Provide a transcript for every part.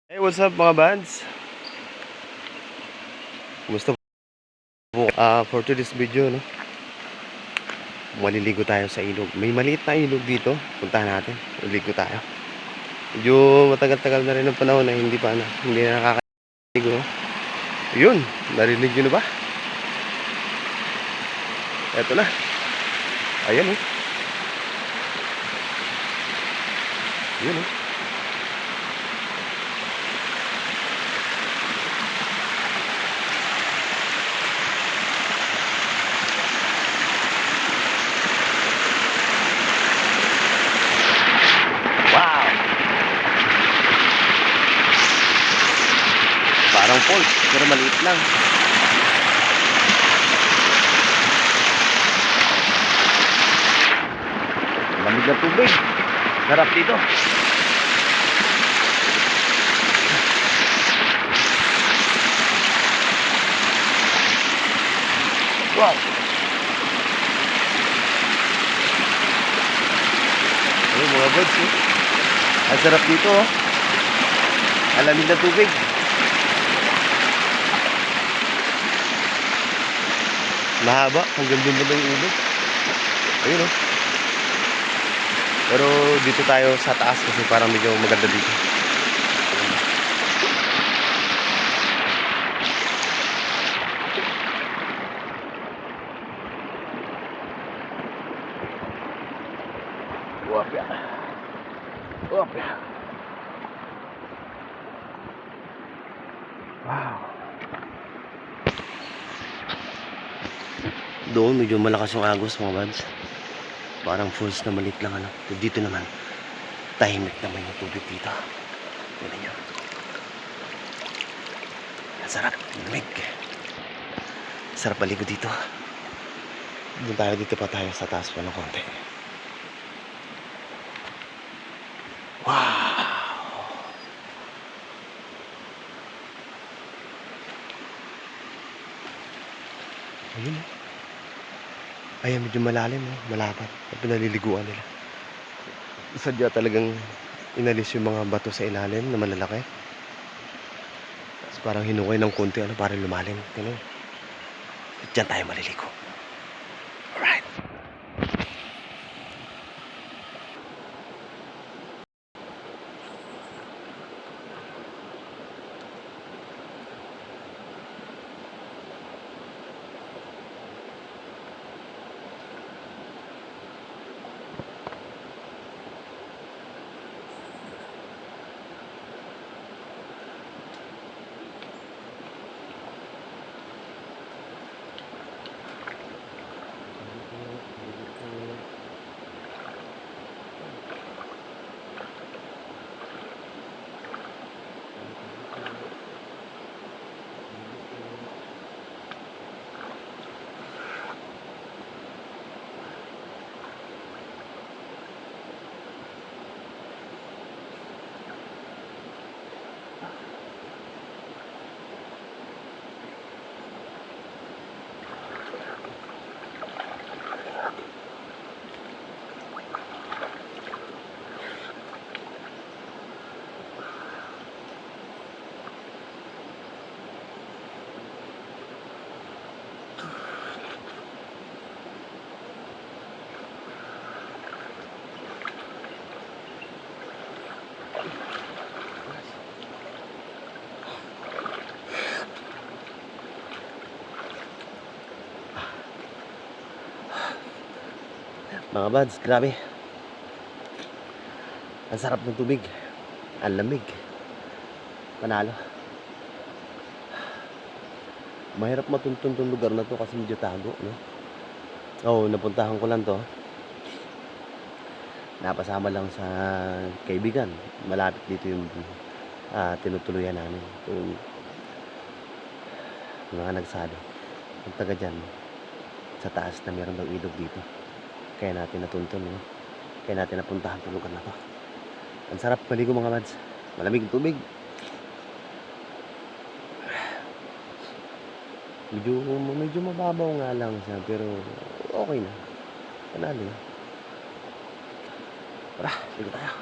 Hey, what's up mga bands? Kumusta po? For today's video, no? Maliligo tayo sa ilog. May maliit na ilog dito. Puntahan natin. Maliligo tayo. Medyo matagal-tagal na rin ang panahon na hindi na nakakaligo, no? Yun, narinig nyo na ba? Eto na. Ayan, oh. Yun, oh. Parang falls, pero maliit lang. Lamig na tubig. Sarap dito. Wow. Ayun mga buds, eh. Ang sarap dito, oh. Ang lamig na tubig. Mahaba, hanggang doon na yung ilog. Ayun, oh. Pero dito tayo sa taas kasi parang medyo maganda dito. Wapya. Wapya. Wow. Doon medyo malakas yung agos mga buds. Parang falls na maliit lang, ano. Dito naman tahimik naman yung tubig dito. Tignan nyo. Ang sarap, lamig. Sarap baligo dito. Doon tayo, dito pa tayo sa taas pa ng konti. Wow. Ayun, oh. Ayan, medyo malalim, oh. Malapad. Ang pinaliliguan nila. Sadya talagang inalis yung mga bato sa ilalim na malalaki. Tapos parang hinukay ng konti, ano, para lumalim. Ganun. Diyan tayo maliligo. Alright. Mga buds, grabe. Ang sarap ng tubig. Ang lamig. Panalo. Mahirap matuntun tong lugar na to kasi medyo tago, no? Oo, napuntahan ko lang to. Napasama lang sa kaibigan. Malapit dito yung tinutuluyan namin. Yung mga nagsabi. Yung taga dyan, sa taas na meron daw ilog dito. Kaya natin natuntun, no? Kaya natin napuntahan itong lugar na to. Ang sarap maligo mga buds. Malamig ang tubig. Medyo mababaw nga lang siya, pero okay na. Panalo na. Tara, ligo tayo.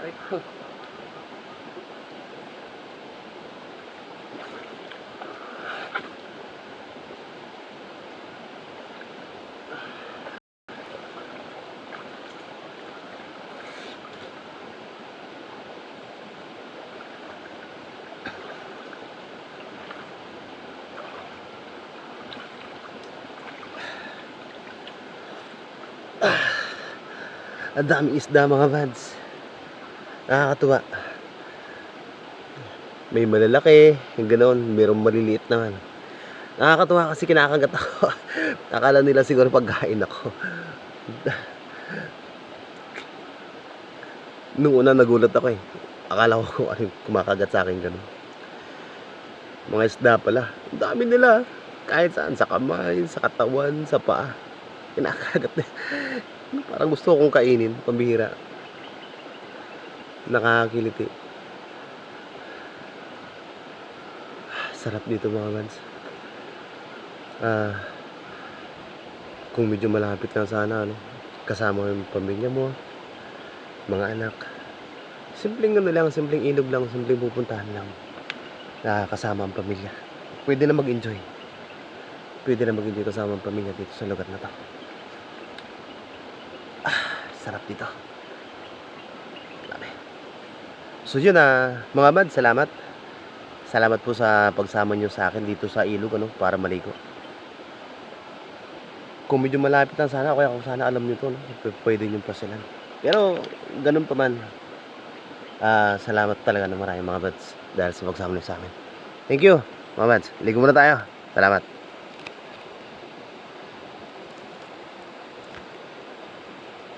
Ay ko. Ang daming isda mga buds. Nakakatuwa. May malalaki, yung ganoon, mayroong maliliit naman. Nakakatuwa kasi kinakagat ako. Akala nila siguro pagkain ako. Nung una nagulat ako eh. Akala ko kung ano yung kumakagat sa akin gano'n. Mga isda pala. Ang dami nila. Kahit saan. Sa kamay, sa katawan, sa paa. Kinakagat na. Parang gusto kong kainin. Pambihira. Nakakakiliti. Sarap dito mga mans. Kung medyo malapit lang sana, ano, kasama mo yung pamilya mo, mga anak. Simpleng ano lang, simpleng ilog lang, simpleng pupuntahan lang. Kasama ang pamilya. Pwede na mag-enjoy. Pwede na mag-enjoy kasama ang pamilya dito sa lugar na to. Sarap dito. Grabe. So yun mga mad, salamat. Salamat po sa pagsama nyo sa akin dito sa ilog, ano, para maligo. Kung medyo malapit lang sana, kaya kung sana alam nyo to, no? Pwede nyo pasilan. Pero, ganun pa man. Salamat talaga ng maraming mga buds dahil sa pagsama nyo sa amin. Thank you, mga buds. Ligo muna tayo. Salamat.